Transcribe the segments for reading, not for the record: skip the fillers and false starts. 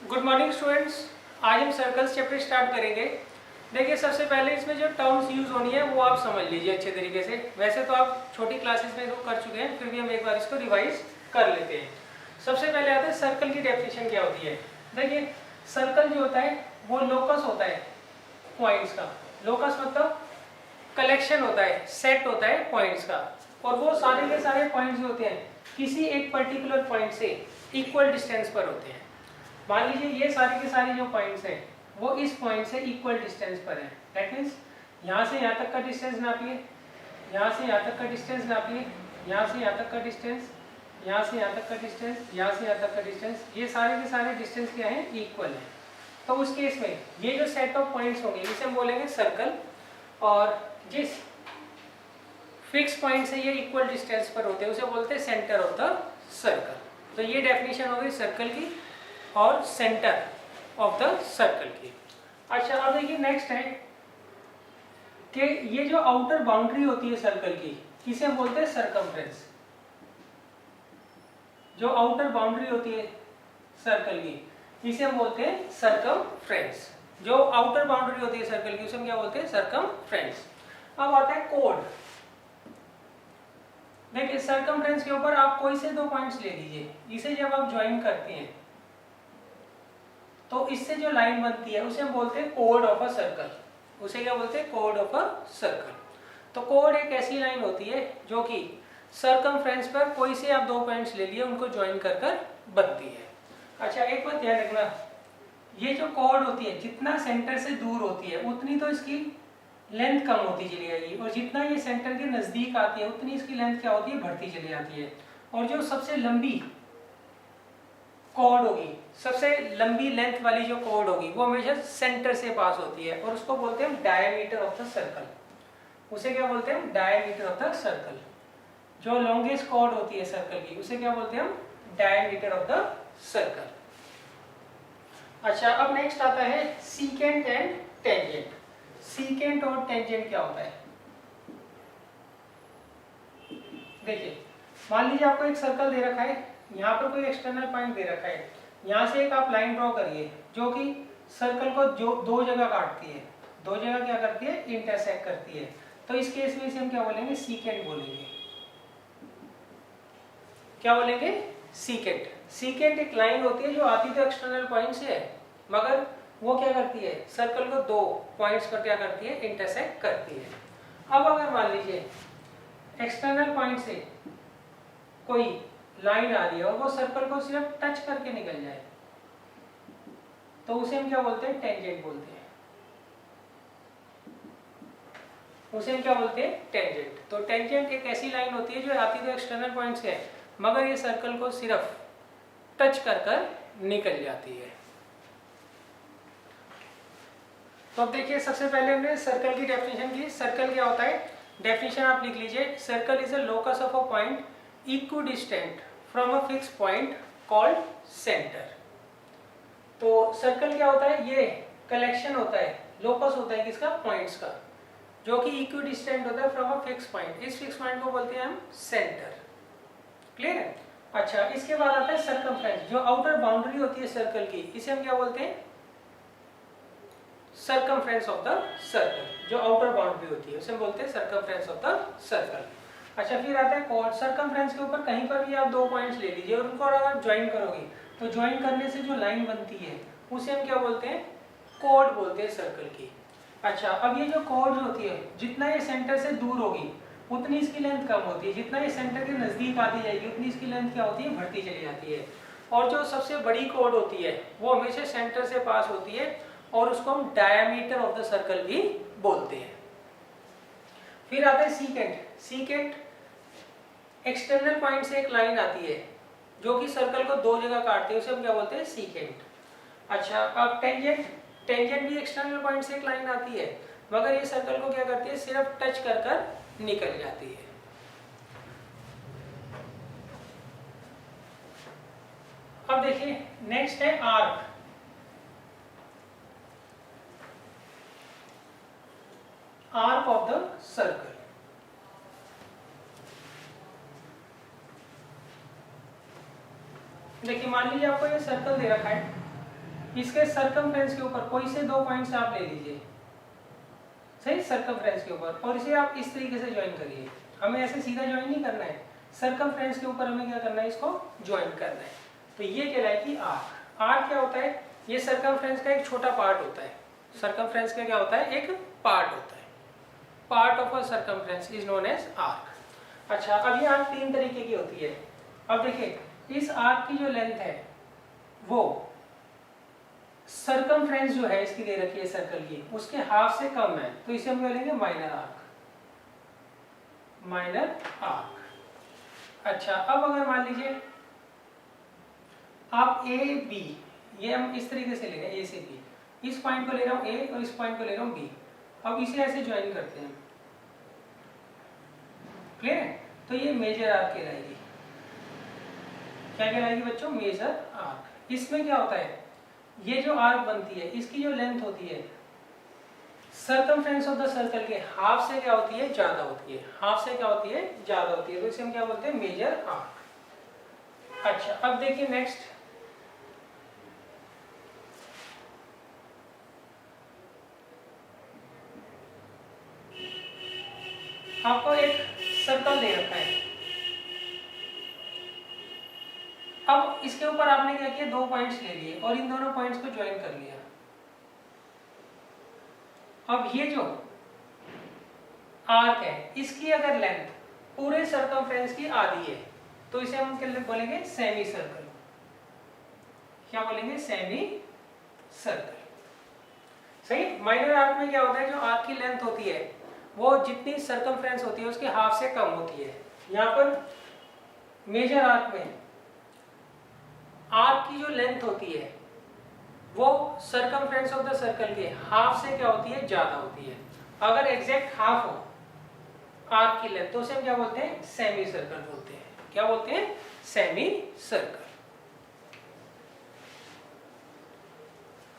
Good morning students. आज हम circles chapter start करेंगे। देखिए, सबसे पहले इसमें जो टर्म्स यूज होनी है वो आप समझ लीजिए अच्छे तरीके से। वैसे तो आप छोटी क्लासेस में इसको कर चुके हैं, फिर भी हम एक बार इसको रिवाइज कर लेते हैं। सबसे पहले आता है सर्कल की डेफिनेशन क्या होती है। देखिए, सर्कल जो होता है वो लोकस होता है पॉइंट्स का। लोकस मतलब कलेक्शन होता है, सेट होता है पॉइंट्स का, और वो सारे के सारे पॉइंट्स जो होते हैं किसी एक पर्टिकुलर पॉइंट से इक्वल डिस्टेंस पर होते हैं। मान लीजिए ये सारे के सारे जो पॉइंट्स हैं वो इस पॉइंट से इक्वल डिस्टेंस पर हैं। दैट मीन्स यहाँ से यहाँ तक का डिस्टेंस नापिए, यहाँ से यहाँ तक का डिस्टेंस नापिए, यहाँ से यहाँ तक का डिस्टेंस, यहाँ से यहाँ तक का डिस्टेंस, यहाँ से यहाँ तक का डिस्टेंस, ये सारे के सारे डिस्टेंस क्या है, इक्वल है। तो उस केस में ये जो सेट ऑफ पॉइंट्स होंगे इसे हम बोलेंगे सर्कल, और जिस फिक्स पॉइंट से ये इक्वल डिस्टेंस पर होते हैं उसे बोलते हैं सेंटर ऑफ द सर्कल। तो ये डेफिनेशन हो गई सर्कल की और सेंटर ऑफ द सर्कल की। अच्छा, अब देखिए नेक्स्ट है कि ये जो आउटर बाउंड्री होती है सर्कल की, किसे हम बोलते हैं सरकमफ्रेंस। जो आउटर बाउंड्री होती है सर्कल की इसे हम बोलते हैं सरकमफ्रेंस। जो आउटर बाउंड्री होती है सर्कल की उसे हम क्या बोलते हैं, सरकमफ्रेंस। अब आता है कोड। देखिए, सरकमफ्रेंस के ऊपर आप कोई से दो पॉइंट्स ले लीजिए, इसे जब आप ज्वाइन करते हैं तो इससे जो लाइन बनती है उसे हम बोलते हैं कोड ऑफ अ सर्कल। उसे क्या बोलते हैं, कोड ऑफ अ सर्कल। तो कोड एक ऐसी लाइन होती है जो कि सरकमफ्रेंस पर कोई से आप दो पॉइंट्स ले लिए उनको ज्वाइन कर कर बनती है। अच्छा, एक बात ध्यान रखना, ये जो कोड होती है जितना सेंटर से दूर होती है उतनी तो इसकी लेंथ कम होती चली जाएगी, और जितना ये सेंटर के नजदीक आती है उतनी इसकी लेंथ क्या होती है, बढ़ती चली जाती है। और जो सबसे लंबी कॉर्ड होगी, सबसे लंबी लेंथ वाली जो कॉर्ड होगी वो हमेशा सेंटर से पास होती है, और उसको बोलते हैं डायमीटर ऑफ द सर्कल। उसे क्या बोलते हैं, डायमीटर ऑफ द सर्कल। जो लॉन्गेस्ट कॉर्ड होती है सर्कल की उसे क्या बोलते हैं हम, डायमीटर ऑफ द सर्कल। अच्छा, अब नेक्स्ट आता है सीकेंट एंड टेंजेंट। सीकेंट और टेंजेंट क्या होता है, देखिए मान लीजिए आपको एक सर्कल दे रखा है, यहाँ पर कोई एक्सटर्नल पॉइंट दे रखा है, यहाँ से एक आप लाइन ड्रॉ करिए जो कि सर्कल को जो दो जगह काटती है, दो जगह क्या करती है, इंटरसेक्ट करती है। तो इस केस में इसे हम क्या बोलेंगे, सीकेंट बोलेंगे। क्या बोलेंगे, सीकेंट। सीकेंट एक लाइन होती है जो आती तो एक्सटर्नल पॉइंट से है, मगर वो क्या करती है, सर्कल को दो पॉइंट्स पर क्या करती है, इंटरसेक्ट करती है। अब अगर मान लीजिए एक्सटर्नल पॉइंट से कोई लाइन आ रही है और वो सर्कल को सिर्फ टच करके निकल जाए तो उसे हम क्या बोलते हैं, टेंजेंट बोलते हैं। उसे हम क्या बोलते हैं, टेंजेंट। तो टेंजेंट एक ऐसी लाइन होती है जो आती तो एक्सटर्नल पॉइंट से है, मगर ये सर्कल को सिर्फ टच कर कर निकल जाती है। तो अब देखिए, सबसे पहले हमने सर्कल की डेफिनेशन की। सर्कल क्या होता है, डेफिनेशन आप लिख लीजिए, circle is a locus of a point equidistant from a fix point called centre. तो सर्कल क्या होता है, ये कलेक्शन होता है, लोकस होता है किसका, पॉइंट्स का, जो कि इक्विडिस्टेंट होता है फ्रॉम अ फिक्स पॉइंट। इस फिक्स पॉइंट को बोलते हैं हम सेंटर। क्लियर है। अच्छा, इसके बाद आता है सर्कमफ्रेंस। जो आउटर बाउंड्री होती है सर्कल की इसे हम क्या बोलते हैं, सर्कमफ्रेंस ऑफ द सर्कल। जो आउटर बाउंड्री होती है उसे हम बोलते हैं सर्कमफ्रेंस ऑफ द सर्कल। अच्छा, फिर आता है कोड। सर्कमफ्रेंस के ऊपर कहीं पर भी आप दो पॉइंट्स ले लीजिए और उनको अगर ज्वाइन करोगे तो ज्वाइन करने से जो लाइन बनती है उसे हम क्या बोलते हैं, कोड बोलते हैं सर्कल की। अच्छा, अब ये जो कोड होती है जितना ये सेंटर से दूर होगी उतनी इसकी लेंथ कम होती है, जितना ये सेंटर के नजदीक आती जाएगी उतनी इसकी लेंथ क्या होती है, बढ़ती चली जाती है। और जो सबसे बड़ी कोड होती है वो हमेशा सेंटर से पास होती है और उसको हम डायमीटर ऑफ द सर्कल भी बोलते हैं। फिर आता है सीकेंट। सीकेंट एक्सटर्नल पॉइंट से एक लाइन आती है जो कि सर्कल को दो जगह काटती है, उसे हम क्या बोलते हैं, सीकेंट। अच्छा, अब टेंजेंट। टेंजेंट भी एक्सटर्नल पॉइंट से एक लाइन आती है, मगर ये सर्कल को क्या करती है, सिर्फ टच कर कर निकल जाती है। अब देखिए नेक्स्ट है arc. Arc of the circle. देखिए, मान लीजिए आपको ये सर्कल दे रखा है, इसके सरकमफ्रेंस के ऊपर कोई से 2 पॉइंट्स आप ले लीजिए, सही, सरकमफ्रेंस के ऊपर, और इसे आप इस तरीके से ज्वाइन करिए। हमें ऐसे सीधा ज्वाइन नहीं करना है, सरकमफ्रेंस के ऊपर हमें क्या करना है, इसको ज्वाइन करना है। तो ये कहलाएगी आर्क। आर्क क्या होता है, ये सरकमफ्रेंस का एक छोटा पार्ट होता है। सरकमफ्रेंस का क्या होता है, एक पार्ट होता है। Part of a circumference is known as arc. अच्छा, अब ये आर्क 3 तरीके की होती है। अब देखिए, इस आर्क की जो लेंथ है वो सरकमफ्रेंस जो है इसकी दे रखी है सर्कल की, उसके हाफ से कम है, तो इसे हम बोलेंगे माइनर आर्क, माइनर आर्क। अच्छा, अब अगर मान लीजिए आप ए बी, ये हम इस तरीके से ले रहे हैं, ए से बी, इस पॉइंट को ले रहा हूँ ए और इस पॉइंट को ले रहा हूँ बी, अब इसे ऐसे ज्वाइन करते हैं, क्लियर है? तो ये मेजर आर्क कहलाएगी। क्या कहलाएगी बच्चों, मेजर आर्क। इसमें क्या होता है, ये जो आर्क बनती है इसकी जो लेंथ होती है सरकमफ्रेंस ऑफ द सर्कल के हाफ से क्या होती है, ज्यादा होती है, हाफ से क्या होती है, ज्यादा होती है, तो इसे हम क्या बोलते हैं, मेजर आर्क। अच्छा, अब देखिए नेक्स्ट, आपको एक सर्कल दे रखा है, अब इसके ऊपर आपने क्या किया, 2 पॉइंट्स ले लिए और इन दोनों पॉइंट्स को ज्वाइन कर लिया। अब ये जो आर्क है इसकी अगर लेंथ पूरे सरकमफ्रेंस की आधी है तो इसे हम क्या बोलेंगे, सेमी सर्कल। क्या बोलेंगे, सेमी सर्कल, सही। माइनर आर्क में क्या होता है, जो आर्क की लेंथ होती है वो जितनी सरकमफ्रेंस होती है उसके हाफ से कम होती है। यहाँ पर मेजर आर्क में आर्क की जो लेंथ होती है वो सरकमफ्रेंस ऑफ द सर्कल के हाफ से क्या होती है, ज्यादा होती है। अगर एग्जैक्ट हाफ हो आर्क की लेंथ तो उसे हम क्या बोलते हैं, सेमी सर्कल बोलते हैं। क्या बोलते हैं, सेमी सर्कल।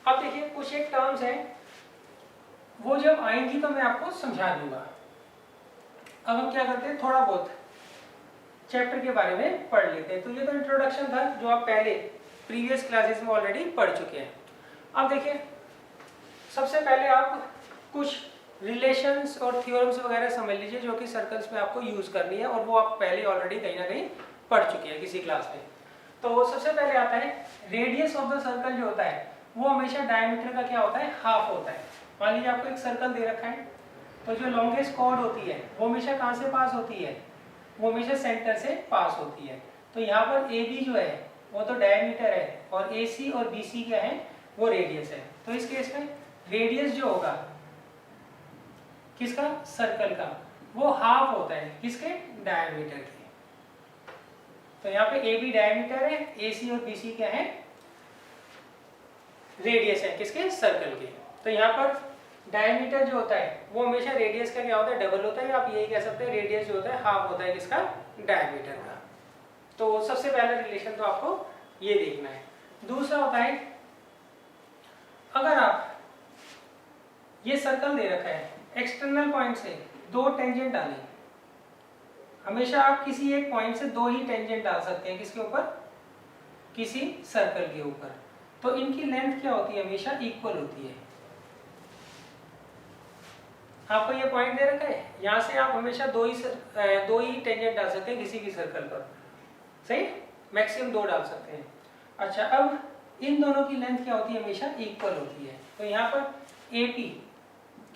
अब देखिए कुछ एक टर्म्स हैं, वो जब आएंगी तो मैं आपको समझा दूंगा। अब हम क्या करते हैं, थोड़ा बहुत चैप्टर के बारे में पढ़ लेते हैं। तो ये तो इंट्रोडक्शन था जो आप पहले प्रीवियस क्लासेस में ऑलरेडी पढ़ चुके हैं। अब देखिए, सबसे पहले आप कुछ रिलेशंस और थ्योरम्स वगैरह समझ लीजिए जो कि सर्कल्स में आपको यूज करनी है, और वो आप पहले ऑलरेडी कहीं ना कहीं पढ़ चुके हैं किसी क्लास में। तो सबसे पहले आता है रेडियस ऑफ द सर्कल, जो होता है वो हमेशा डायमीटर का क्या होता है, हाफ होता है। मान लीजिए आपको एक सर्कल दे रखा है, तो जो लॉन्गेस्ट कॉर्ड होती है वो हमेशा कहाँ से पास होती है, वो हमेशा सेंटर से पास होती है। तो यहाँ पर ए बी जो है वो तो डायमीटर है, और ए सी और बी सी क्या है, वो रेडियस है। तो इस केस में रेडियस जो होगा किसका, सर्कल का, वो हाफ होता है किसके, डायमीटर के। तो यहाँ पे ए बी डायमीटर है, ए सी और बी सी क्या है, रेडियस है किसके, सर्कल के। तो यहाँ पर डायमीटर जो होता है वो हमेशा रेडियस का क्या होता है, डबल होता है। आप यही कह सकते हैं रेडियस जो होता है हाफ होता है किसका, डायमीटर का। तो सबसे पहला रिलेशन तो आपको ये देखना है। दूसरा होता है, अगर आप ये सर्कल दे रखा है, एक्सटर्नल पॉइंट से 2 टेंजेंट डालें, हमेशा आप किसी एक पॉइंट से 2 ही टेंजेंट डाल सकते हैं, किसके ऊपर, किसी सर्कल के ऊपर। तो इनकी लेंथ क्या होती है, हमेशा इक्वल होती है। आपको ये पॉइंट दे रखा है, यहाँ से आप हमेशा 2 ही टेंजेंट डाल सकते हैं किसी भी सर्कल पर, सही, मैक्सिमम 2 डाल सकते हैं। अच्छा, अब इन दोनों की लेंथ क्या होती है, हमेशा इक्वल होती है। तो यहाँ पर ए पी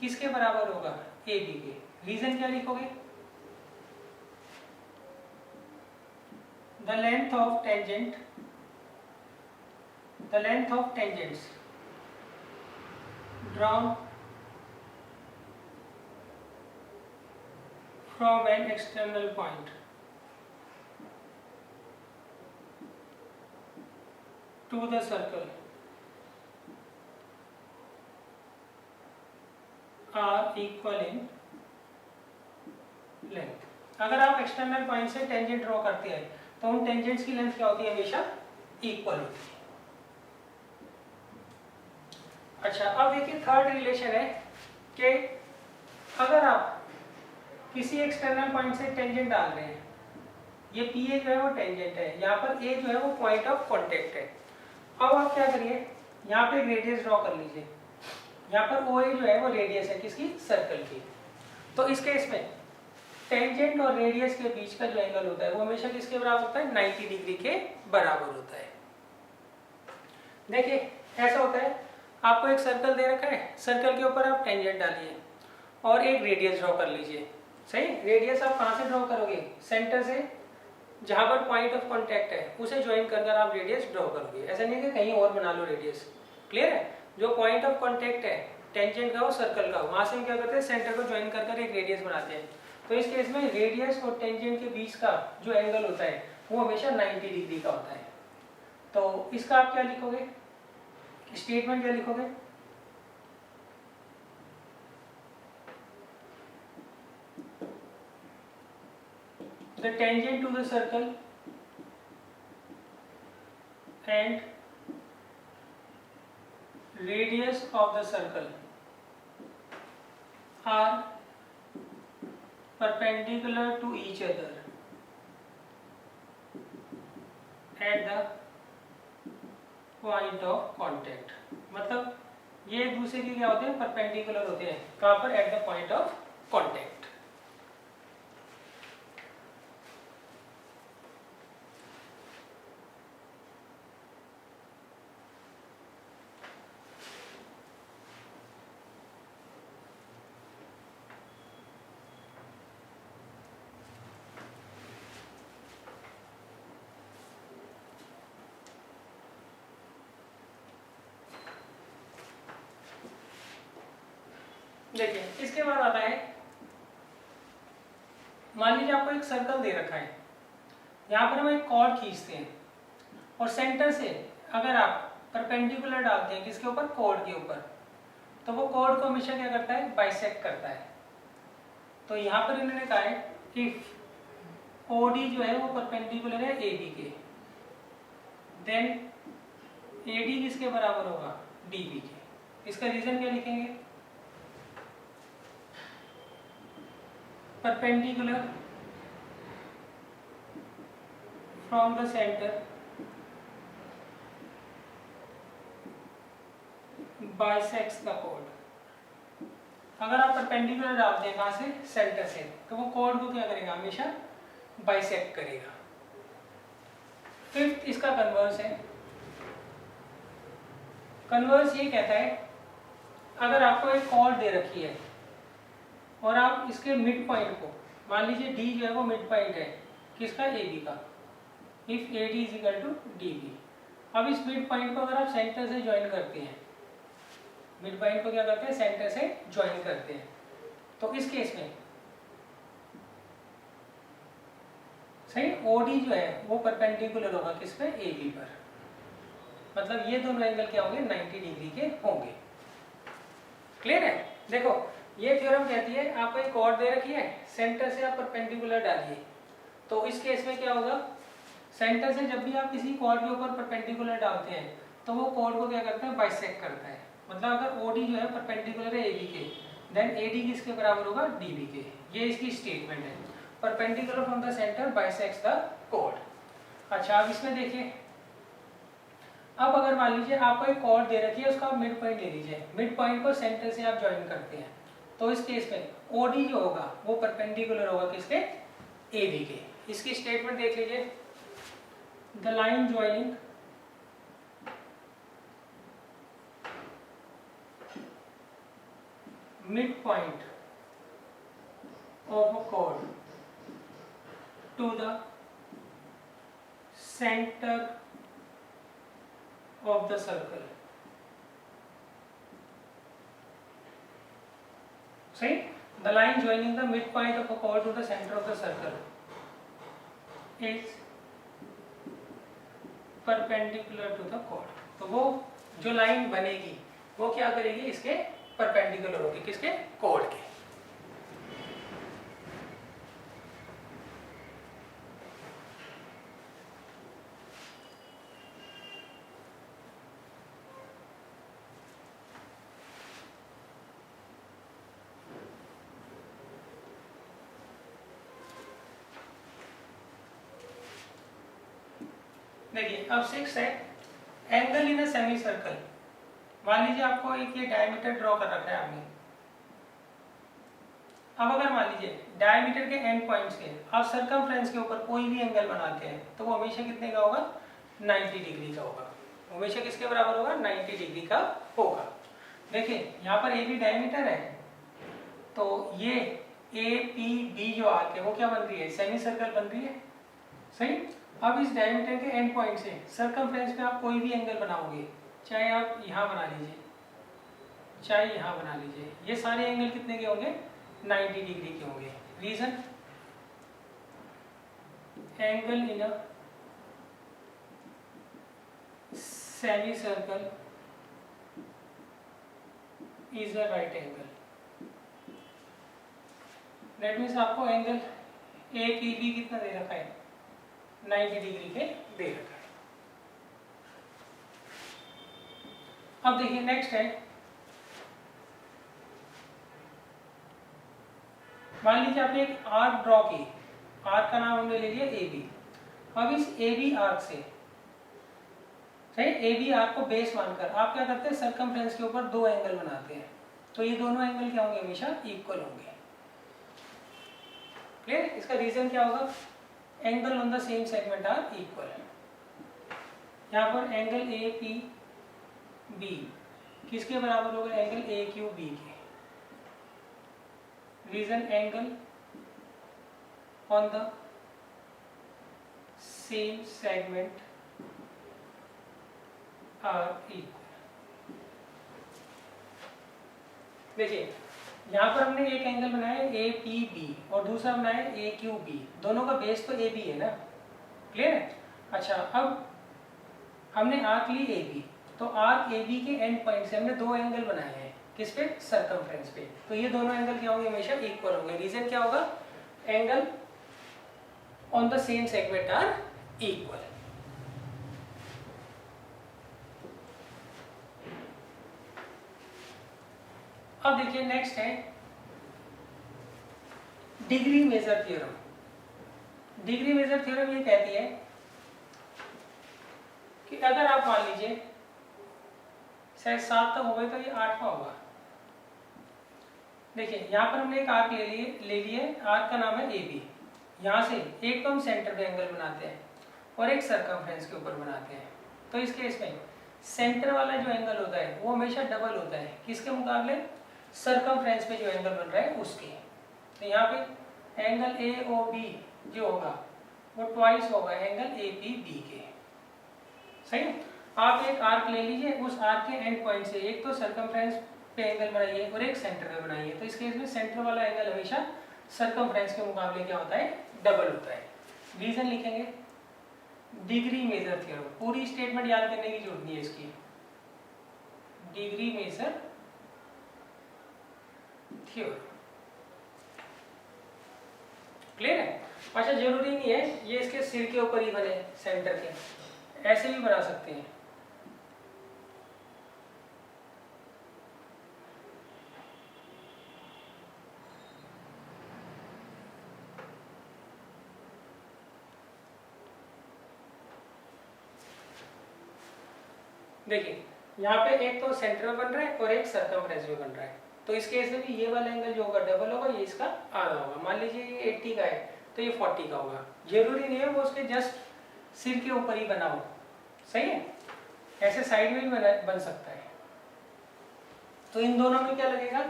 किसके बराबर होगा, ए बी के। रीजन क्या लिखोगे, the length of tangent, the length of tangents drawn from an external point to the circle are equal in length। अगर आप एक्सटर्नल पॉइंट से टेंजेंट ड्रॉ करते हैं तो उन टेंजेंट्स की लेंथ क्या होती है, हमेशा इक्वल होती है। अच्छा, अब देखिए थर्ड रिलेशन है कि अगर आप किसी एक्सटर्नल पॉइंट से टेंजेंट डाल रहे हैं, ये पी ए जो है वो टेंजेंट है, यहाँ पर ए जो है वो पॉइंट ऑफ कांटेक्ट है। अब आप क्या करिए, यहाँ पे एक रेडियस ड्रॉ कर लीजिए। यहाँ पर ओ ए जो है वो रेडियस है किसकी, सर्कल की। तो इस केस में टेंजेंट और रेडियस के बीच का जो एंगल होता है वो हमेशा किसके बराबर होता है, 90 डिग्री के बराबर होता है। देखिए ऐसा होता है, आपको एक सर्कल दे रखा है, सर्कल के ऊपर आप टेंजेंट डालिए और एक रेडियस ड्रॉ कर लीजिए। सही, रेडियस आप कहाँ से ड्रॉ करोगे, सेंटर से, जहाँ पर पॉइंट ऑफ कांटेक्ट है उसे ज्वाइन कर आप रेडियस ड्रॉ करोगे। ऐसा नहीं है कि कहीं और बना लो रेडियस। क्लियर है, जो पॉइंट ऑफ कांटेक्ट है टेंजेंट का हो, सर्कल का हो, वहाँ से हम क्या करते हैं, सेंटर को ज्वाइन कर एक रेडियस बनाते हैं। तो इस केस में रेडियस और टेंजेंट के बीच का जो एंगल होता है वो हमेशा 90 डिग्री का होता है। तो इसका आप क्या लिखोगे, स्टेटमेंट क्या लिखोगे, the tangent to the circle and radius of the circle are perpendicular to each other at the point of contact। मतलब ये एक दूसरे के क्या होते हैं, परपेंडिकुलर होते हैं। कहाँ पर, at the point of contact. देखिए इसके बाद आता है, मान लीजिए आपको एक सर्कल दे रखा है, यहाँ पर हम एक कॉर्ड खींचते हैं और सेंटर से अगर आप परपेंडिकुलर डालते हैं किसके ऊपर, कॉर्ड के ऊपर, तो वो कॉर्ड को हमेशा क्या करता है, बाइसेक्ट करता है। तो यहाँ पर इन्होंने कहा है कि ओडी जो है वो परपेंडिकुलर है एबी के, देन एडी किसके बराबर होगा, डीबी के। इसका रीजन क्या लिखेंगे, perpendicular from the center bisects the chord। अगर आप परपेंडिकुलर डालते हैं कहाँ से, सेंटर से, तो वो कॉर्ड को क्या करेगा, हमेशा बाइसेक्ट करेगा। फिफ्थ इसका कन्वर्स है। कन्वर्स ये कहता है, अगर आपको एक कॉर्ड दे रखी है और आप इसके मिड पॉइंट को, मान लीजिए डी जो है वो मिड पॉइंट है किसका, ए बी का, if A D is equal to D B. अब इस मिड पॉइंट को अगर आप सेंटर से ज्वाइन करते हैं, मिड पॉइंट को क्या करते हैं, सेंटर से ज्वाइन करते हैं, तो इस केस में सही ओडी जो है वो परपेंडिकुलर होगा किस पे, ए बी पर। मतलब ये दोनों एंगल क्या होंगे, 90 डिग्री के होंगे। क्लियर है, देखो ये थ्योरम कहती है, आपको एक कॉर्ड दे रखी है, सेंटर से आप परपेंडिकुलर डालिए, तो इस केस में क्या होगा, सेंटर से जब भी आप किसी कॉर्ड के ऊपर परपेंडिकुलर डालते हैं तो वो कॉर्ड को क्या करता है, बाइसेक्ट करता है। मतलब अगर ओडी जो है परपेंडिकुलर है एबी के, देन एडी किसके बराबर होगा, डीबी के। ये इसकी स्टेटमेंट है, perpendicular from the centre bisects the chord. अच्छा अब इसमें देखिए, अब अगर मान लीजिए आपको एक कॉर्ड दे रखी है, उसका आप मिड पॉइंट ले लीजिए, मिड पॉइंट को सेंटर से आप ज्वाइन करते हैं, तो इस केस में ओडी जो होगा वो परपेंडिकुलर होगा किसके, एबी के। इसकी स्टेटमेंट देख लीजिए, the line joining mid point of a chord to the center of the circle। सही, the line joining the midpoint of a chord to the center of the circle is perpendicular to the chord। तो वो जो line बनेगी वो क्या करेगी, इसके perpendicular होगी किसके, chord के। देखिए अब 6 है, angle in a semi circle मान लीजिए आपको एक ये डायमीटर ड्रॉ कर रखा है आपने। अब अगर मान लीजिए डायमीटर के एंड पॉइंट से आप सर्कमफ्रेंस के ऊपर कोई भी एंगल बनाते हैं तो वो हमेशा कितने का होगा, 90 डिग्री का होगा। हमेशा किसके बराबर होगा, 90 डिग्री का होगा। देखिए यहाँ पर ए भी डायमीटर है, तो ये ए पी बी जो आर्क है वो क्या बन रही है, सेमी सर्कल बन रही है। सही। अब इस डायमीटर के एंड पॉइंट से सर्कमफ्रेंस पे आप कोई भी एंगल बनाओगे, चाहे आप यहाँ बना लीजिए चाहे यहाँ बना लीजिए, ये सारे एंगल कितने के होंगे, 90 डिग्री के होंगे। Reason, angle in a semi circle is a right angle. That means आपको एंगल ए पी बी कितना दे रखा है, 90 डिग्री के दे रखा है। अब देखिए नेक्स्ट है, मान लीजिए आपने एक आर्क ड्रॉ की, आर्क का नाम हमने ले लिया ए बी। अब इस ए बी आर्क से, सही, ए बी आर्क को बेस मानकर आप क्या करते हैं, सर्कमफ्रेंस के ऊपर दो एंगल बनाते हैं। तो ये दोनों एंगल क्या होंगे, हमेशा इक्वल होंगे। क्लियर। इसका रीजन क्या होगा, angle on the same segment are equal. यहाँ पर एंगल ए पी बी किसके बराबर होगा, एंगल ए क्यू बी के। Reason, angle on the same segment are equal. देखिए यहाँ पर हमने एक एंगल बनाया ए पी बी और दूसरा बनाया ए क्यू बी, दोनों का बेस तो ए बी है ना। क्लियर है। अच्छा, अब हमने आर्क ली ए बी, तो आर्क ए बी के एंड पॉइंट से हमने दो एंगल बनाए हैं, किस पे, सर्कमफ्रेंस पे। तो ये दोनों एंगल क्या होंगे, हमेशा इक्वल होंगे। रीजन क्या होगा, angle on the same segment are equal. अब देखिए नेक्स्ट है degree measure theorem. Degree measure theorem ये कहती है कि अगर आप मान लीजिए शायद 7 तक हो गए तो ये 8वां होगा। देखिए यहाँ पर हमने एक आर्क ले लिए, आर्क का नाम है ए बी। यहाँ से एक तो हम सेंटर पे एंगल बनाते हैं और एक सर्कमफ्रेंस के ऊपर बनाते हैं। तो इस केस में सेंटर वाला जो एंगल होता है वो हमेशा डबल होता है, किसके मुकाबले, सर्कमफ्रेंस पे जो एंगल बन रहा है उसके। तो यहाँ पे एंगल ए ओ बी जो होगा वो ट्वाइस होगा एंगल ए पी बी के। सही। आप एक आर्क ले लीजिए, उस आर्क के एंड पॉइंट से एक तो सर्कमफ्रेंस पे एंगल बनाइए और एक सेंटर पे बनाइए। तो इस केस में सेंटर वाला एंगल हमेशा सर्कमफ्रेंस के मुकाबले क्या होता है, डबल होता है। रीजन लिखेंगे, डिग्री मेजर थ्योरम। पूरी स्टेटमेंट याद करने की जरूरत नहीं है इसकी। Degree measure theorem. क्लियर है। अच्छा, जरूरी नहीं है ये इसके सिर के ऊपर ही बने, सेंटर के, ऐसे भी बना सकते हैं। देखिए यहाँ पे एक तो सेंटर में बन रहा है और एक सर्कमफ्रेंस में बन रहा है। तो इस केस में भी ये वाला एंगल जो होगा डबल होगा, ये इसका आधा होगा। मान लीजिए ये 80 का है तो ये 40 का होगा। जरूरी नहीं है वो उसके जस्ट सिर के ऊपर ही बना हो। सही है। ऐसे साइड में भी बन सकता है। तो इन दोनों में क्या लगेगा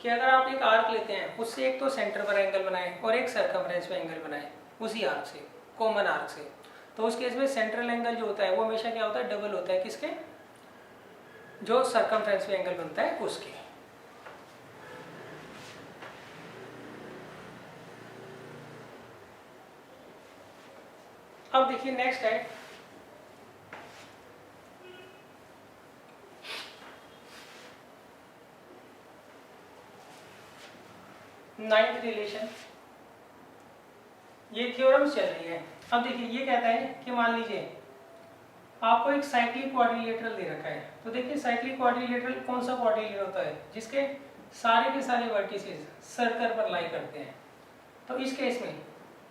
कि अगर आप एक आर्क लेते हैं, उससे एक तो सेंटर पर एंगल बनाए और एक सर्कमफ्रेंस पे एंगल बनाए उसी आर्क से, कॉमन आर्क से, तो उस केस में सेंट्रल एंगल जो होता है वो हमेशा क्या होता है, डबल होता है। किसके, जो सर्कमफ्रेंस पे एंगल बनता है उसके। अब देखिए नेक्स्ट है नाइन्थ रिलेशन। ये थ्योरम्स चल रही है। अब देखिए ये कहता है कि मान लीजिए आपको एक साइक्लिक क्वाड्रिलेटरल दे रखा है। तो देखिए साइक्लिक क्वाड्रिलेटरल कौन सा क्वाड्रिलेटरल होता है, जिसके सारे के सारे वर्टिसेस सर्कल पर लाई करते हैं। तो इस केस में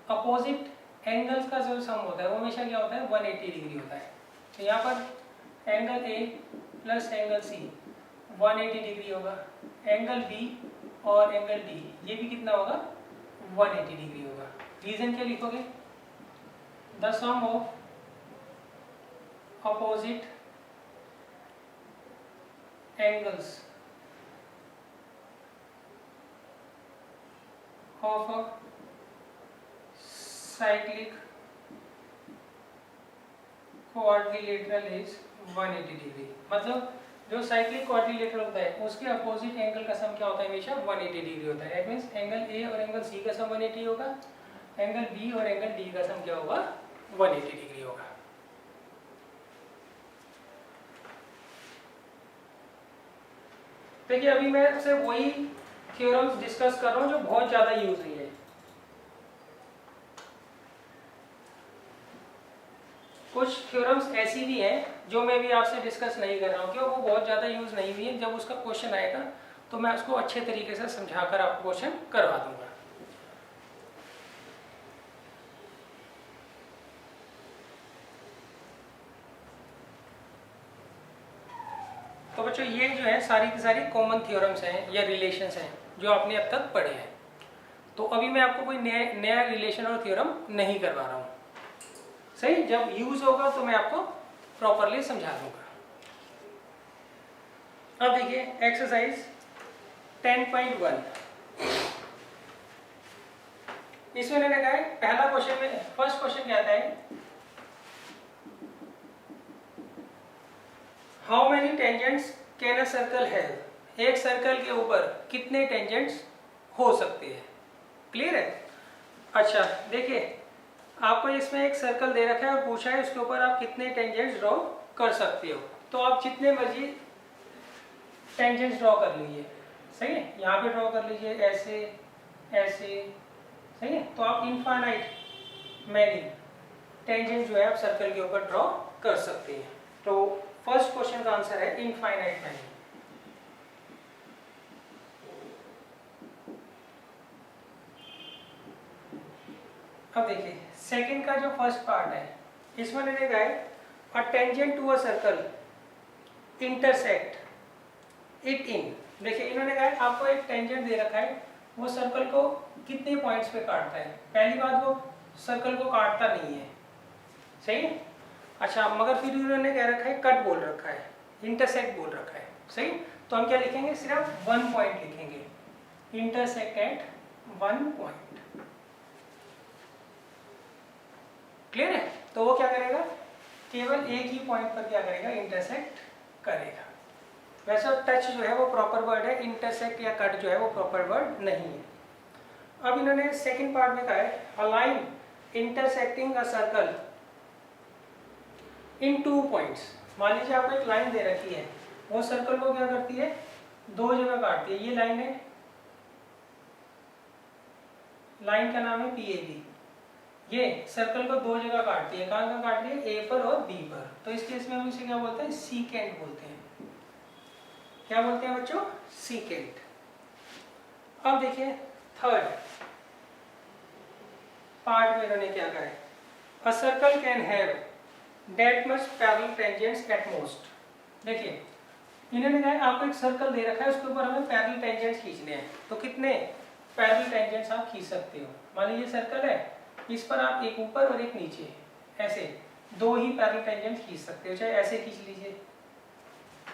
अपोजिट एंगल्स का जो सम होता है वो हमेशा क्या होता है, 180 डिग्री होता है। तो यहाँ पर angle A plus angle C 180 degree होगा। एंगल बी और एंगल डी ये भी कितना होगा 180 डिग्री होगा। रीजन क्या लिखोगे, the sum of opposite angles of a cyclic quadrilateral is 180 degree. मतलब जो साइक्लिक क्वाड्रिलेटरल होता है उसके अपोजिट एंगल का सम क्या होता है, हमेशा 180 डिग्री होता है। दैट मींस एंगल ए और एंगल सी का सम 180 होगा, एंगल बी और एंगल डी का सम क्या होगा 180 डिग्री होगा। देखिए अभी मैं आपसे वही थ्योरम्स डिस्कस कर रहा हूँ जो बहुत ज्यादा यूज हुई है। कुछ थ्योरम्स ऐसी भी हैं जो मैं भी आपसे डिस्कस नहीं कर रहा हूँ क्योंकि वो बहुत ज़्यादा यूज़ नहीं हुई है। जब उसका क्वेश्चन आएगा तो मैं उसको अच्छे तरीके से समझाकर आपको क्वेश्चन करवा दूंगा। तो बच्चों ये जो है सारी की सारी कॉमन थ्योरम्स हैं या रिलेशंस हैं जो आपने अब तक पढ़े हैं। तो अभी मैं आपको कोई नया रिलेशन और थ्योरम नहीं करवा रहा हूँ, सही। जब यूज होगा तो मैं आपको प्रॉपरली समझा दूंगा। अब देखिए एक्सरसाइज 10.1 इसमें मैंने कहा है पहला क्वेश्चन में फर्स्ट क्वेश्चन क्या आता है, how many tangents can a circle have. एक सर्कल के ऊपर कितने टेंजेंट्स हो सकते हैं। क्लियर है। अच्छा देखिए आपको इसमें एक सर्कल दे रखा है और पूछा है उसके ऊपर आप कितने टेंजेंट्स ड्रॉ कर सकते हो। तो आप जितने मर्जी टेंजेंट्स ड्रॉ कर लीजिए, सही है। यहाँ पे ड्रॉ कर लीजिए ऐसे ऐसे, सही है। तो आप इनफाइनाइट मैनी टेंजेंट जो है आप सर्कल के ऊपर ड्रॉ कर सकते हैं। तो फर्स्ट क्वेश्चन का आंसर है इनफाइनाइट मैनी। अब देखिए सेकंड का जो फर्स्ट पार्ट है इसमें मैंने कहा है a tangent to a circle intersect it in. देखिए इन्होंने कहा है आपको एक टेंजेंट दे रखा है, वो सर्कल को कितने पॉइंट्स पे काटता है। पहली बात वो सर्कल को काटता नहीं है, सही है। अच्छा मगर फिर इन्होंने कह रखा है कट बोल रखा है, इंटरसेक्ट बोल रखा है, सही। तो हम क्या लिखेंगे, सिर्फ 1 पॉइंट लिखेंगे, इंटरसेक्ट एट 1 पॉइंट। क्लियर है। तो वो क्या करेगा, केवल एक ही पॉइंट पर क्या करेगा, इंटरसेक्ट करेगा। वैसे टच जो है वो प्रॉपर वर्ड है, इंटरसेक्ट या कट जो है वो प्रॉपर वर्ड नहीं है। अब इन्होंने सेकंड पार्ट में कहा है a line intersecting a circle in 2 points. मान लीजिए आपको एक लाइन दे रखी है, वो सर्कल को क्या करती है, 2 जगह काटती है। ये लाइन है, लाइन का नाम है PAB। ये सर्कल को 2 जगह काटती है, कहाँ कहाँ काट रही है, A पर और B पर। तो इस केस में हम इसे क्या बोलते हैं, सीकेंट बोलते हैं। क्या बोलते हैं बच्चों, सीकेंट। अब देखिए थर्ड पार्ट में इन्होंने क्या कहा है, a circle can have that much parallel tangents at most. देखिए इन्होंने कहा है आपको एक सर्कल दे रखा है, उसके ऊपर हमें पैरेलल टेंजेंट्स खींचने हैं। तो कितने पैरेलल टेंजेंट्स आप खींच सकते हो। मान लीजिए सर्कल है, इस पर आप एक ऊपर और एक नीचे ऐसे 2 ही पैरेलल टेंजेंट्स खींच सकते हो। चाहे ऐसे खींच लीजिए,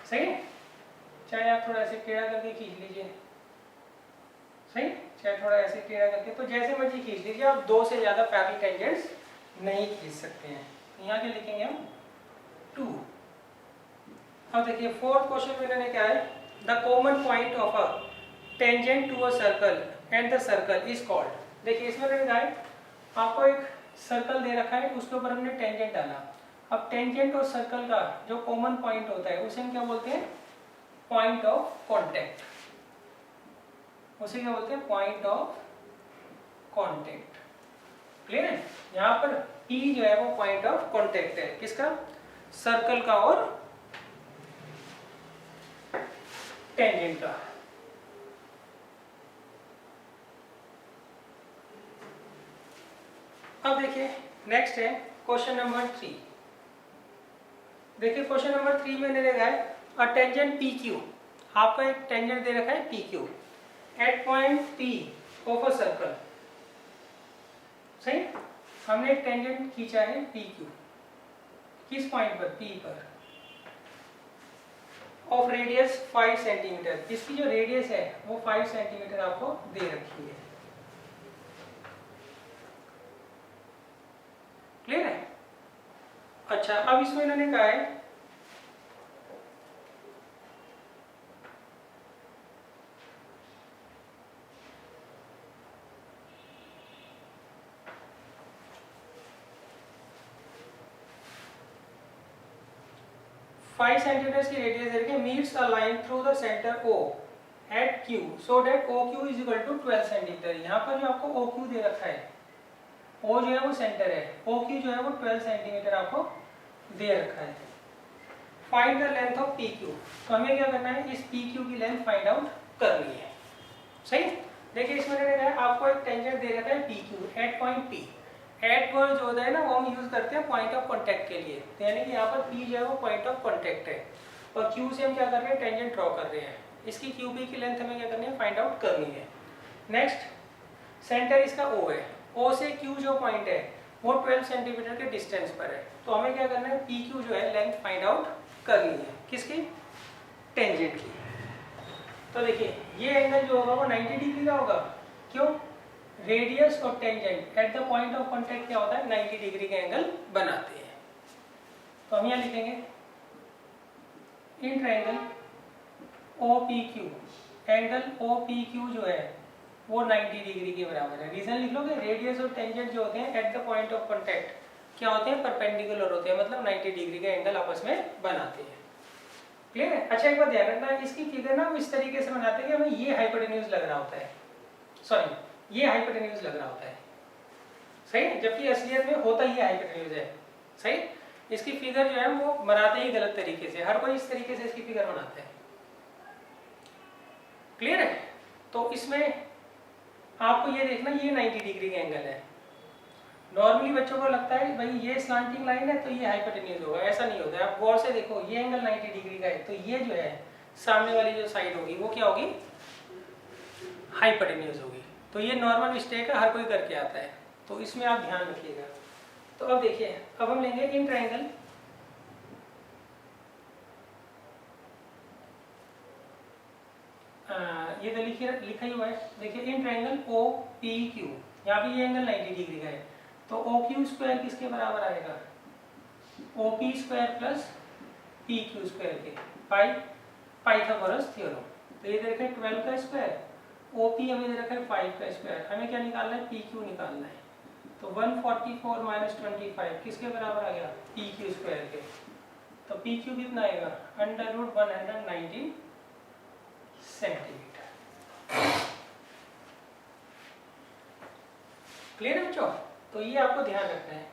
सही है, चाहे आप थोड़ा ऐसे टेढ़ा करके खींच लीजिए, सही, चाहे थोड़ा ऐसे टेढ़ा करके, तो जैसे मर्जी खींच लीजिए। आप 2 से ज्यादा पैरेलल टेंजेंट्स नहीं खींच सकते हैं। यहाँ के लिखेंगे हम 2। अब देखिए फोर्थ क्वेश्चन में इन्होंने क्या है, the common point of a tangent to a circle and the circle is called. देखिए इसमें इन्होंने कहा है आपको एक सर्कल दे रखा है, उसके ऊपर हमने टेंजेंट डाला। अब टेंजेंट और सर्कल का जो कॉमन पॉइंट होता है उसे हम क्या बोलते हैं, पॉइंट ऑफ कांटेक्ट। उसे क्या बोलते हैं, पॉइंट ऑफ कांटेक्ट। क्लियर है। यहाँ पर P जो है वो पॉइंट ऑफ कांटेक्ट है, किसका, सर्कल का और टेंजेंट का। अब देखिए नेक्स्ट है क्वेश्चन नंबर 3। देखिए क्वेश्चन नंबर 3 में मैंने लिखा है और टेंजेंट पी क्यू, आपको एक टेंजेंट दे रखा है P Q at point P of a circle. सही, हमने एक टेंजेंट खींचा है पी क्यू, किस पॉइंट पर, पी पर, ऑफ रेडियस 5 सेंटीमीटर। इसकी जो रेडियस है वो 5 सेंटीमीटर आपको दे रखी है। क्लियर है? अच्छा, अब इसमें इन्होंने कहा है 5 सेंटीमीटर की रेडियस दे रखी, meets a line through the centre O at Q so that OQ is equal to 12 centimetre. यहाँ पर जो आपको OQ दे रखा है, O जो है वो सेंटर है, OQ जो है वो 12 सेंटीमीटर आपको दे रखा है। Find the length of PQ, तो हमें क्या करना है, इस PQ की लेंथ फाइंड आउट करनी है। सही, देखिए इसमें आपको एक टेंजेंट दे रखा है PQ at point P। At word जो होता है ना वो हम यूज करते हैं पॉइंट ऑफ कांटेक्ट के लिए, तो यानी कि यहाँ पर P जो है वो पॉइंट ऑफ कांटेक्ट है और Q से हम क्या कर रहे हैं, टेंजेंट ड्रॉ कर रहे हैं। इसकी QP की लेंथ हमें क्या करनी है, फाइंड आउट करनी है। नेक्स्ट, सेंटर इसका O है, O से Q जो पॉइंट है वो 12 सेंटीमीटर के डिस्टेंस पर है, तो हमें क्या करना है, PQ जो है लेंथ फाइंड आउट करनी है, किसकी, टेंजेंट की। तो देखिए ये एंगल जो होगा वो 90 डिग्री का होगा, क्यों, रेडियस और tangent at the point of contact क्या होता है, 90 डिग्री का एंगल बनाते हैं। तो हम यहाँ लिखेंगे in triangle OPQ, angle OPQ जो है वो 90 डिग्री के बराबर है। रीजन लिख लोगे, रेडियस और टेंजेंट जो होते हैं at the point of contact क्या होते हैं, परपेंडिकुलर होते हैं, मतलब 90 डिग्री का एंगल आपस में बनाते हैं। क्लियर है? अच्छा, एक बात ध्यान रखना, इसकी फिगर ना इस तरीके से बनाते हैं कि हमें ये हाइपोटेन्यूज लग रहा होता है, सॉरी ये हाइपोटेन्यूज लग रहा होता है, सही, जबकि असलियत में होता ही हाइपोटेन्यूज है। सही, इसकी फिगर जो है वो बनाते ही गलत तरीके से, हर कोई इस तरीके से इसकी फिगर बनाता है। क्लियर है? तो इसमें आपको ये देखना, ये 90 डिग्री का एंगल है। नॉर्मली बच्चों को लगता है भाई ये स्लांटिंग लाइन है तो ये हाइपोटेन्यूज होगा, ऐसा नहीं होता है। आप गौर से देखो, ये एंगल 90 डिग्री का है, तो ये जो है सामने वाली जो साइड होगी वो क्या होगी, हाइपोटेन्यूज होगी। तो ये नॉर्मल मिस्टेक है, हर कोई करके आता है, तो इसमें आप ध्यान रखिएगा। तो अब देखिए, अब हम लेंगे इन ट्रायंगल ये तो लिखा ही हुआ है, देखिए इन ट्रायंगल OPQ, यहाँ पे ये एंगल 90 डिग्री का है, तो OQ स्क्वायर किसके बराबर आएगा, OP square plus PQ square के, पाइथागोरस थ्योरम। तो ये दे रखा है 12 का स्क्वायर, OP हमें दे रखा है 5 का स्क्वायर, हमें क्या निकालना है, PQ निकालना है। तो 144 माइनस 25 किसके बराबर आ गया, PQ स्क्वायर के। तो PQ कितना आएगा, √190 सेंटीमीटर। क्लियर है बच्चों? तो ये आपको ध्यान रखना है,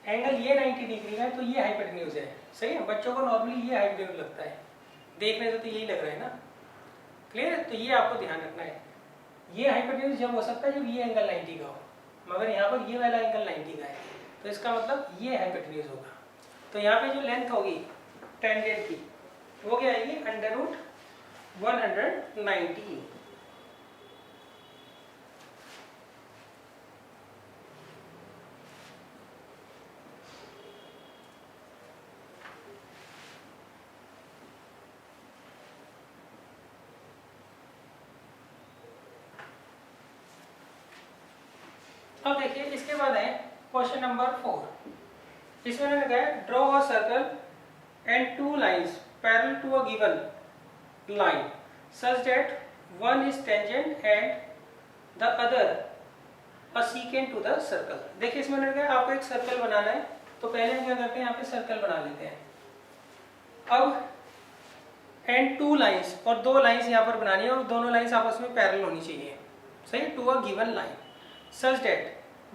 एंगल ये 90 डिग्री का है तो ये हाइपोटेन्यूज है। सही है, बच्चों को नॉर्मली ये हाइपोटेन्यूज लगता है, देखने से तो यही लग रहा है ना। क्लियर है? तो ये आपको ध्यान रखना है, ये हाइपोटेन्यूज जब हो सकता है जब ये एंगल 90 का हो, मगर यहाँ पर ये वाला एंगल 90 का है, तो इसका मतलब ये हाइपोटेन्यूज होगा। तो यहाँ पे जो लेंथ होगी टेंजेंट की वो क्या आएगी, √190। अब देखिए इसके बाद है क्वेश्चन नंबर 4। इसमें मैंने कहा है draw a circle and 2 lines parallel to a given line such that one is tangent and the other a secant to the circle। देखिए इसमें मैंने कहा आपको एक सर्कल बनाना है, तो पहले हम क्या करते हैं, यहाँ पे सर्कल बना लेते हैं। अब एंड 2 लाइंस, और 2 लाइंस यहाँ पर बनानी है और दोनों लाइंस आपस में पैरेलल होनी चाहिए, सही, to a given line such that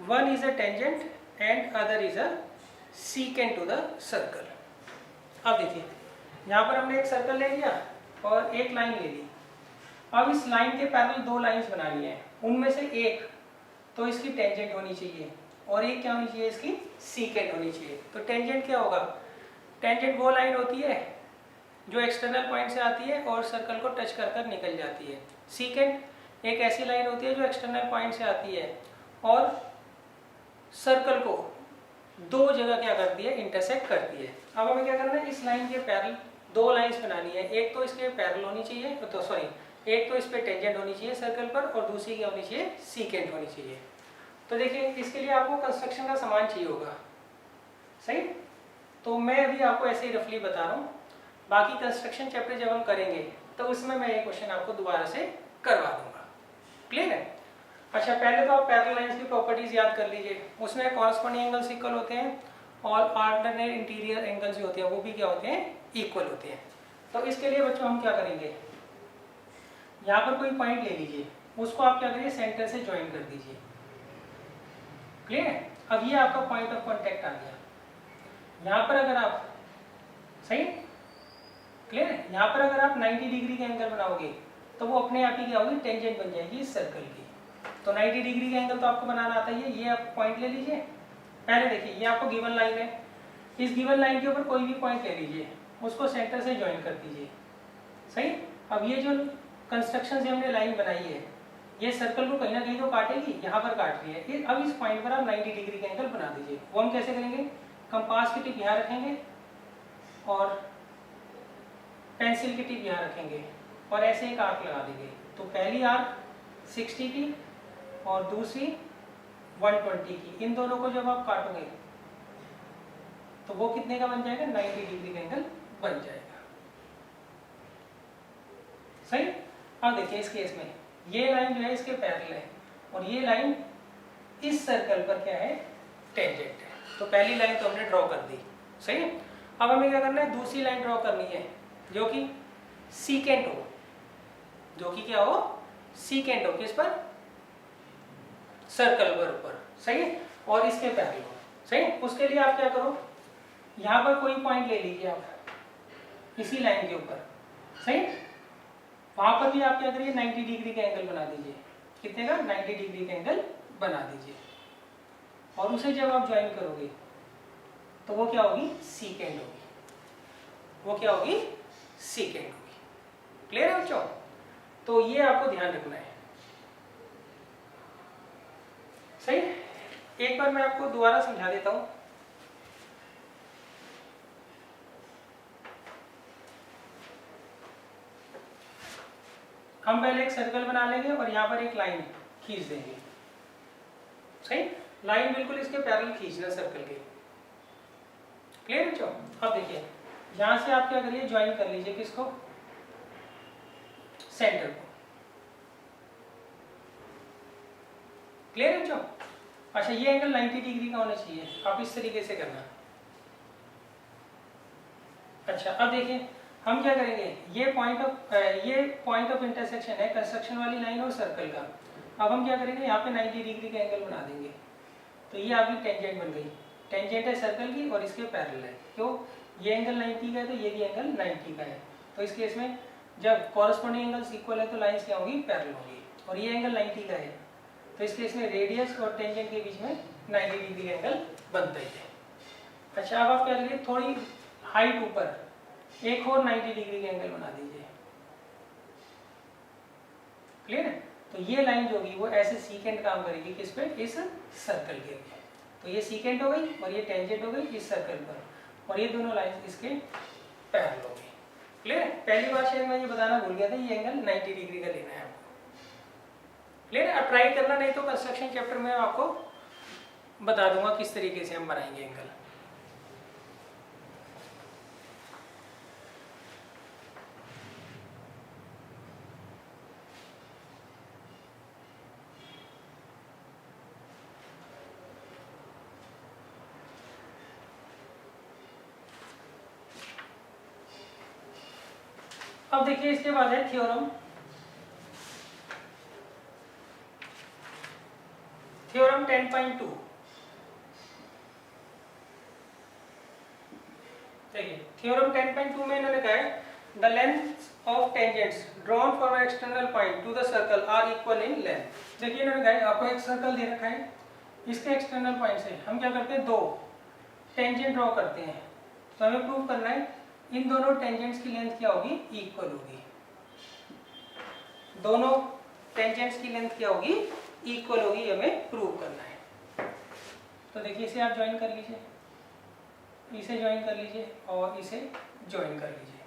one is a tangent and other is a secant to the circle। अब देखिए यहाँ पर हमने एक सर्कल ले लिया और एक लाइन ले ली। अब इस लाइन के पैरेलल 2 लाइंस बनानी है, उनमें से एक तो इसकी टेंजेंट होनी चाहिए और एक क्या होनी चाहिए, इसकी सीकेंट होनी चाहिए। तो टेंजेंट क्या होगा, टेंजेंट वो लाइन होती है जो एक्सटर्नल पॉइंट से आती है और सर्कल को टच कर कर निकल जाती है। सीकेंट एक ऐसी लाइन होती है जो एक्सटर्नल पॉइंट से आती है और सर्कल को दो जगह क्या करती है, इंटरसेक्ट करती है। अब हमें क्या करना है, इस लाइन के पैरेलल दो लाइंस बनानी है। एक तो इसके पैरेलल होनी चाहिए, तो सॉरी, एक तो इस पे टेंजेंट होनी चाहिए सर्कल पर और दूसरी क्या होनी चाहिए, सीकेंट होनी चाहिए। तो देखिए इसके लिए आपको कंस्ट्रक्शन का सामान चाहिए होगा, सही। तो मैं अभी आपको ऐसे ही रफली बता रहा हूँ, बाकी कंस्ट्रक्शन चैप्टर जब हम करेंगे तो उसमें मैं ये क्वेश्चन आपको दोबारा से करवा दूंगा। क्लियर है? अच्छा, पहले तो आप पैरेलल लाइंस की प्रॉपर्टीज याद कर लीजिए। उसमें कॉरस्पॉन्डिंग एंगल्स इक्वल होते हैं और ऑल्टरनेट इंटीरियर एंगल्स जो होते हैं वो भी क्या होते हैं, इक्वल होते हैं। तो इसके लिए बच्चों हम क्या करेंगे, यहाँ पर कोई पॉइंट ले लीजिए, उसको आप क्या करिए, सेंटर से ज्वाइन कर दीजिए। क्लियर है? अब ये आपका पॉइंट ऑफ कांटेक्ट आ गया। यहाँ पर अगर आप, सही, क्लियर है, यहाँ पर अगर आप 90 डिग्री का एंगल बनाओगे तो वो अपने आप ही क्या होगी, टेंजेंट बन जाएगी इस सर्कल की। तो 90 डिग्री का एंगल तो आपको बनाना आता है। ये आप पॉइंट ले लीजिए। पहले देखिए ये आपको गिवन लाइन है, इस गिवन लाइन के ऊपर कोई भी पॉइंट ले लीजिए, उसको सेंटर से ज्वाइन कर दीजिए। सही। अब ये जो कंस्ट्रक्शन से हमने लाइन बनाई है, ये सर्कल को कहीं ना कहीं तो काटेगी, यहाँ पर काट रही है। अब इस पॉइंट पर आप 90 डिग्री का एंगल बना दीजिए। वो हम कैसे करेंगे, कंपास की टिप यहाँ रखेंगे और पेंसिल की टिप यहाँ रखेंगे और ऐसे एक आर्क लगा देंगे। तो पहली आर्क 60 की और दूसरी 120 की, इन दोनों को जब आप काटोगे तो वो कितने का बन जाएगा, 90 डिग्री का एंगल बन जाएगा। सही। अब देखिए इस केस में ये लाइन जो है इसके पैरेलल है और ये लाइन इस सर्कल पर क्या है, टेंजेंट है। तो पहली लाइन तो हमने ड्रॉ कर दी, सही। अब हमें क्या करना है, दूसरी लाइन ड्रॉ करनी है जो कि सीकेंट हो, जो कि क्या हो, सीकेंट हो, किस पर, सर्कल पर ऊपर, सही, और इसके पैरेलल हो, सही। उसके लिए आप क्या करो, यहाँ पर कोई पॉइंट ले लीजिए आप इसी लाइन के ऊपर, सही। वहां पर भी आप क्या करिए, 90 डिग्री का एंगल बना दीजिए। कितने का, 90 डिग्री का एंगल बना दीजिए और उसे जब आप ज्वाइन करोगे तो वो क्या होगी, सीकेंट होगी। वो क्या होगी, सीकेंट होगी। क्लियर है बच्चों? तो ये आपको ध्यान रखना है, सही। एक बार मैं आपको दोबारा समझा देता हूं। हम पहले एक सर्कल बना लेंगे और यहाँ पर एक लाइन खींच देंगे, सही। लाइन बिल्कुल इसके पैरेलल खींचना सर्कल के। क्लियर है बच्चों? अब देखिए यहाँ से आप क्या करिए, ज्वाइन कर लीजिए किसको, सेंटर को। क्लियर है बच्चों? अच्छा, ये एंगल 90 डिग्री का होना चाहिए, आप इस तरीके से करना। अच्छा, अब देखिए हम क्या करेंगे, ये पॉइंट ऑफ इंटरसेक्शन है कंस्ट्रक्शन वाली लाइन और सर्कल का। अब हम क्या करेंगे, यहाँ पे 90 डिग्री का एंगल बना देंगे। तो ये आपकी टेंजेंट बन गई, टेंजेंट है सर्कल की और इसके पैरेलल है। क्यों, ये एंगल 90 का है तो ये भी एंगल 90 का है। तो इस केस में जब कॉरस्पॉन्डिंग एंगल्स इक्वल है तो लाइंस क्या होगी, पैरेलल होगी। और ये एंगल 90 का है तो इस केस में रेडियस और टेंजेंट के बीच में 90 डिग्री का एंगल बनता ही है। अच्छा, अब आप क्या करिए, थोड़ी हाइट ऊपर एक और 90 डिग्री का एंगल बना दीजिए। क्लियर है? तो ये लाइन जो होगी वो ऐसे सीकेंट काम करेगी किस पे, इस सर्कल के लिए। तो ये सीकेंट हो गई और ये टेंजेंट हो गई इस सर्कल पर और ये दोनों लाइन इसके पैरेलल हो गई। क्लियर है? पहली बार शायद मैं ये बताना भूल गया था, ये एंगल 90 डिग्री का लेना है आपको। क्लियर है? अब ट्राई करना, नहीं तो कंस्ट्रक्शन चैप्टर में आपको बता दूंगा किस तरीके से हम बनाएंगे एंगल। अब देखिए इसके बाद है थ्योरम। थ्योरम 10.2। देखिए थ्योरम 10.2 में इन्होंने कहा है the length of tangents drawn from external point to the circle are equal in length. देखिए इन्होंने कहा है आपको एक सर्कल दे रखा है, इसके एक्सटर्नल पॉइंट से हम क्या करते हैं, दो टेंजेंट ड्रॉ करते हैं। तो हमें प्रूव करना है इन दोनों टेंजेंट्स की लेंथ क्या होगी, इक्वल होगी। दोनों टेंजेंट्स की लेंथ क्या होगी, इक्वल होगी, हमें प्रूव करना है। तो देखिए इसे आप ज्वाइन कर लीजिए, इसे ज्वाइन कर लीजिए और इसे ज्वाइन कर लीजिए।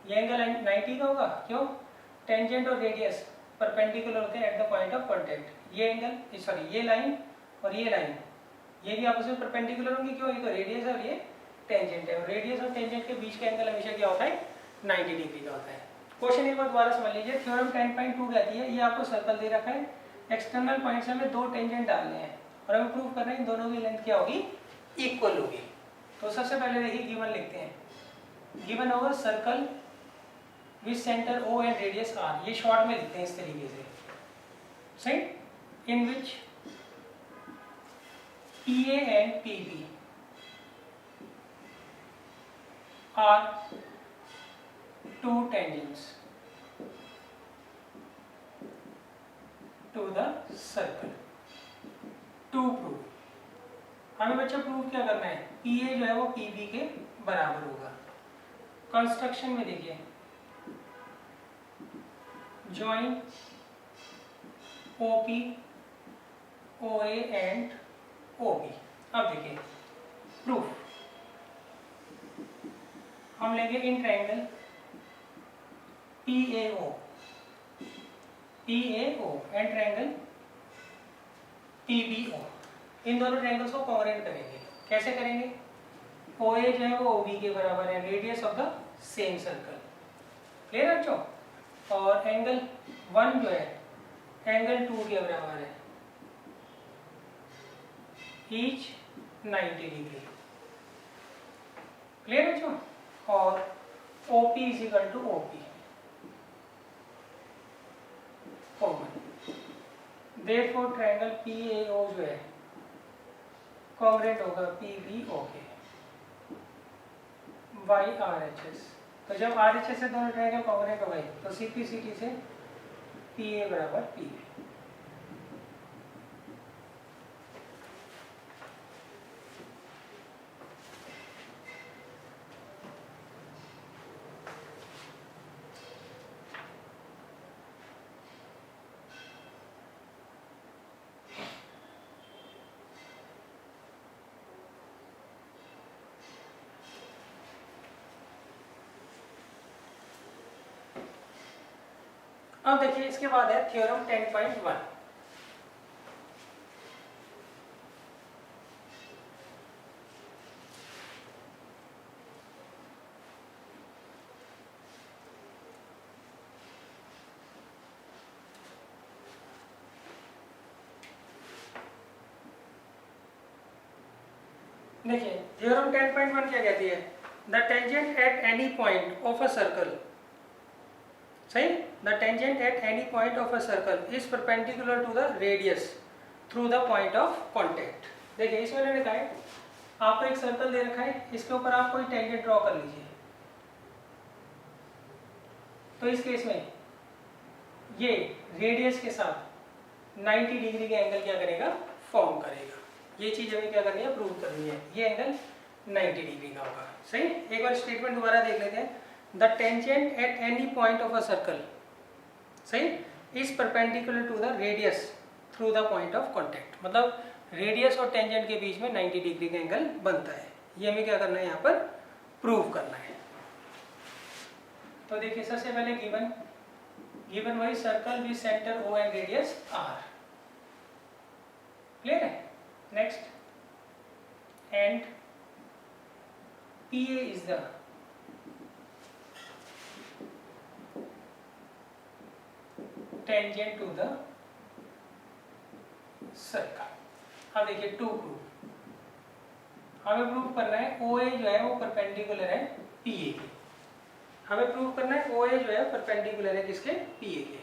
ये एंगल 90 का होगा, क्यों, टेंजेंट और रेडियस परपेंडिकुलर होते हैं at the point of contact. ये एंगल सॉरी ये लाइन और ये लाइन ये भी आपस में परपेंडिकुलर होंगे, क्यों, ये तो रेडियस है और ये टेंजेंट है, और रेडियस और टेंजेंट के बीच का एंगल हमेशा क्या होता है, 90 डिग्री का होता है। क्वेश्चन एक बार दोबारा समझ लीजिए। थ्योरम 10.2 कहती है, ये आपको सर्कल दे रखा है, एक्सटर्नल पॉइंट से हमें दो टेंजेंट डालने हैं और हमें प्रूव करना है इन दोनों की लेंथ क्या होगी, इक्वल होगी। तो सबसे पहले देखिए गिवन लिखते हैं, गिवन होगा circle with centre O and radius R। ये शॉर्ट में लिखते हैं इस तरीके से, सही, इन विच PA and PB are two tangents to the circle to prove। हमें बच्चा प्रूव क्या करना है, PA जो है वो PB के बराबर होगा। कंस्ट्रक्शन में देखिए, join OP OA and OB। अब देखिए प्रूफ, हम लेंगे in triangle PAO and triangle PBO। इन दोनों ट्रायंगल्स को कॉन्ग्रुएंट करेंगे। कैसे करेंगे, OA जो है वो OB के बराबर है, radius of the same circle, clear बच्चों, और एंगल 1 जो है एंगल 2 के बराबर है, ईच 90 डिग्री, क्लियर बच्चों, और OP is equal to OP common. Therefore triangle PAO जो है कॉन्ग्रुएंट होगा PBO के बाई RHS। तो जब RHS से दोनों ट्रायंगल कॉन्ग्रुएंट हो गए तो CPCT से PA बराबर PB। अब देखिए इसके बाद है थ्योरम 10.1। देखिए थ्योरम 10.1 क्या कहती है, the tangent at any point of a circle, सही, the tangent at any point of a circle is perpendicular to the radius through the point of contact. देखिए इसमें मैंने लिखा है, आपको एक सर्कल दे रखा है, इसके ऊपर आप कोई टेंजेंट ड्रॉ कर लीजिए। तो इस केस में ये रेडियस के साथ 90 डिग्री के एंगल क्या करेगा, फॉर्म करेगा। ये चीज हमें क्या करनी है, प्रूव करनी है। ये एंगल 90 डिग्री का होगा, सही। एक बार स्टेटमेंट दोबारा देख लेते हैं, the tangent at any point of a circle, सही, is perpendicular to the radius through the point of contact. मतलब रेडियस और टेंजेंट के बीच में 90 डिग्री का एंगल बनता है। ये हमें क्या करना है, यहाँ पर प्रूव करना है। तो देखिए सबसे पहले गिवन वही circle with centre O and radius R, clear है। Next, and PA is the tangent to the circle. अब देखिए टू प्रूव, हमें प्रूव करना है OA जो है वो परपेंडिकुलर है PA के। हमें प्रूव करना है OA जो है परपेंडिकुलर है किसके, PA के।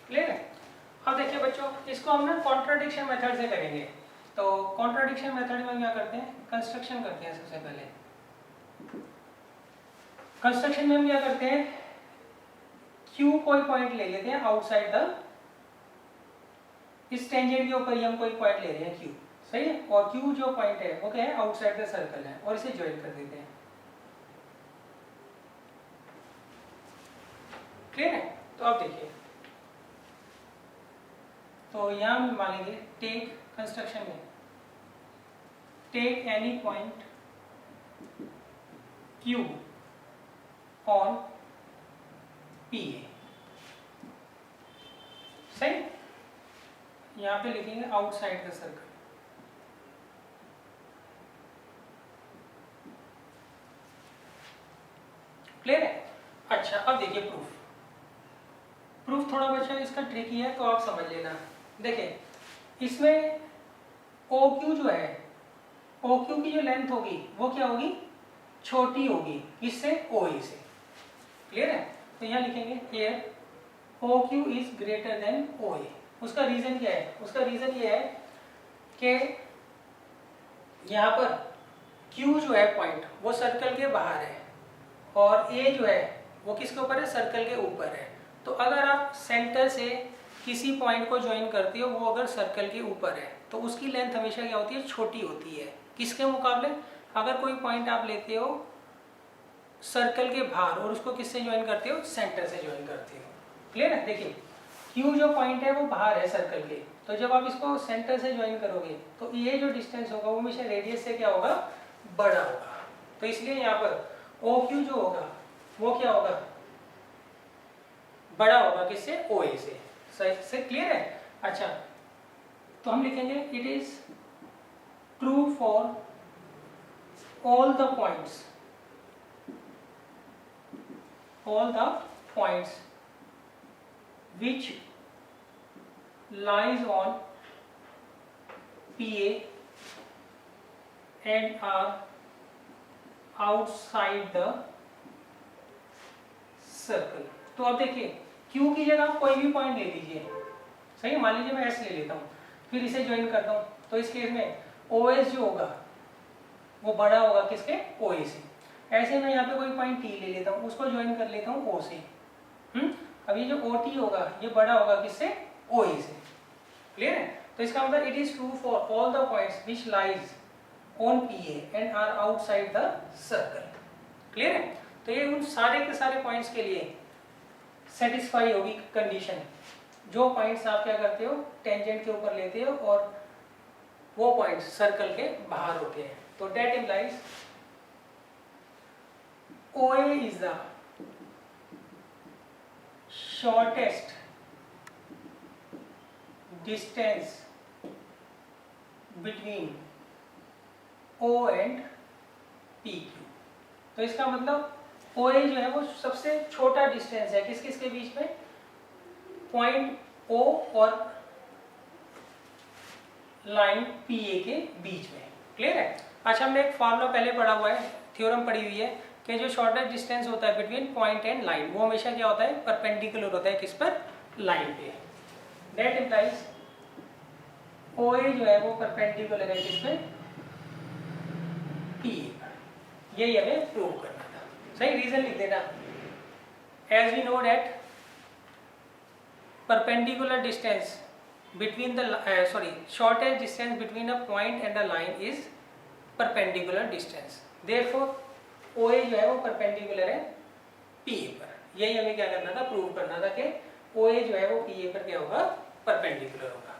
क्लियर है। बच्चों, इसको हम ना कॉन्ट्राडिक्शन मेथड से करेंगे। तो कॉन्ट्राडिक्शन मेथड में क्या करते हैं, कंस्ट्रक्शन करते हैं। सबसे पहले कंस्ट्रक्शन में हम क्या करते हैं, Q कोई पॉइंट ले लेते हैं आउटसाइड द, इस टेंजेंट के ऊपर ही हम कोई पॉइंट ले रहे हैं Q, सही है, और Q जो पॉइंट है वो क्या है, आउटसाइड द सर्कल है, और इसे ज्वाइन कर देते हैं। क्लियर है? तो अब देखिए, तो यहां हम मान लेंगे टेक कंस्ट्रक्शन में, take any point Q on PA, सही। यहां पे लिखेंगे आउटसाइड द सर्कल। क्लियर है? अच्छा, अब देखिए प्रूफ। प्रूफ थोड़ा बच्चा इसका ट्रिकी है, तो आप समझ लेना। देखिए, इसमें OQ जो है, OQ की जो लेंथ होगी वो क्या होगी, छोटी होगी, किससे, OA से। क्लियर है? तो यहाँ लिखेंगे here OQ is greater than OA। उसका रीजन क्या है, उसका रीजन ये है कि यहाँ पर Q जो है पॉइंट वो सर्कल के बाहर है, और A जो है वो किसके ऊपर है, सर्कल के ऊपर है। तो अगर आप सेंटर से किसी पॉइंट को ज्वाइन करते हो, वो अगर सर्कल के ऊपर है, तो उसकी लेंथ हमेशा क्या होती है, छोटी होती है। किसके मुकाबले, अगर कोई पॉइंट आप लेते हो सर्कल के बाहर और उसको किससे ज्वाइन करते हो, सेंटर से ज्वाइन करते हो। क्लियर है? देखिए, Q जो पॉइंट है वो बाहर है सर्कल के, तो जब आप इसको सेंटर से ज्वाइन करोगे तो ये जो डिस्टेंस होगा वो हमेशा रेडियस से क्या होगा, बड़ा होगा। तो इसलिए यहाँ पर OQ जो होगा वो क्या होगा, बड़ा होगा, किससे, OA से। सही से? क्लियर है? अच्छा, तो हम लिखेंगे it is true for all the points which lies on PA and are outside the circle. तो अब देखिए, Q की जगह आप कोई भी पॉइंट ले लीजिए, सही। मान लीजिए मैं S ले लेता हूँ, फिर इसे ज्वाइन करता हूँ, तो इस केस में OS जो होगा वो बड़ा होगा किसके, OA से। ऐसे मैं यहाँ पे कोई पॉइंट T ले लेता हूँ, उसको ज्वाइन कर लेता हूँ O से। अब ये जो OT होगा ये बड़ा होगा किससे, OA से। क्लियर है? तो इसका मतलब it is true for all the points which lies on PA and are outside the circle. Clear है? तो ये उन सारे के सारे पॉइंट्स के लिए सेटिस्फाई होगी कंडीशन, जो पॉइंट्स आप क्या करते हो, टेंजेंट के ऊपर लेते हो और वो पॉइंट्स सर्कल के बाहर होते हैं। तो that implies OA is the shortest distance between O and PQ। तो इसका मतलब OA जो है वो सबसे छोटा डिस्टेंस है किस किस के बीच में, पॉइंट O और लाइन PA के बीच में। क्लियर है? अच्छा, हमने एक फॉर्मूला पहले पढ़ा हुआ है, थ्योरम पढ़ी हुई है कि जो शॉर्टेस्ट डिस्टेंस होता है बिटवीन पॉइंट एंड लाइन, वो हमेशा क्या होता है, परपेंडिकुलर होता है, किस पर, लाइन पे। दैट इम्प्लाइज OA जो है वो परपेंडिकुलर है किस पे, PA पर। यही हमें प्रूव करना था। सही, रीजन लिख देना, as we know that perpendicular distance between the shortest distance between a point and a line is perpendicular distance, therefore OA जो है वो perpendicular है PA पर। यही हमें क्या करना था, प्रूव करना था कि OA जो है वो PA पर क्या होगा, perpendicular होगा।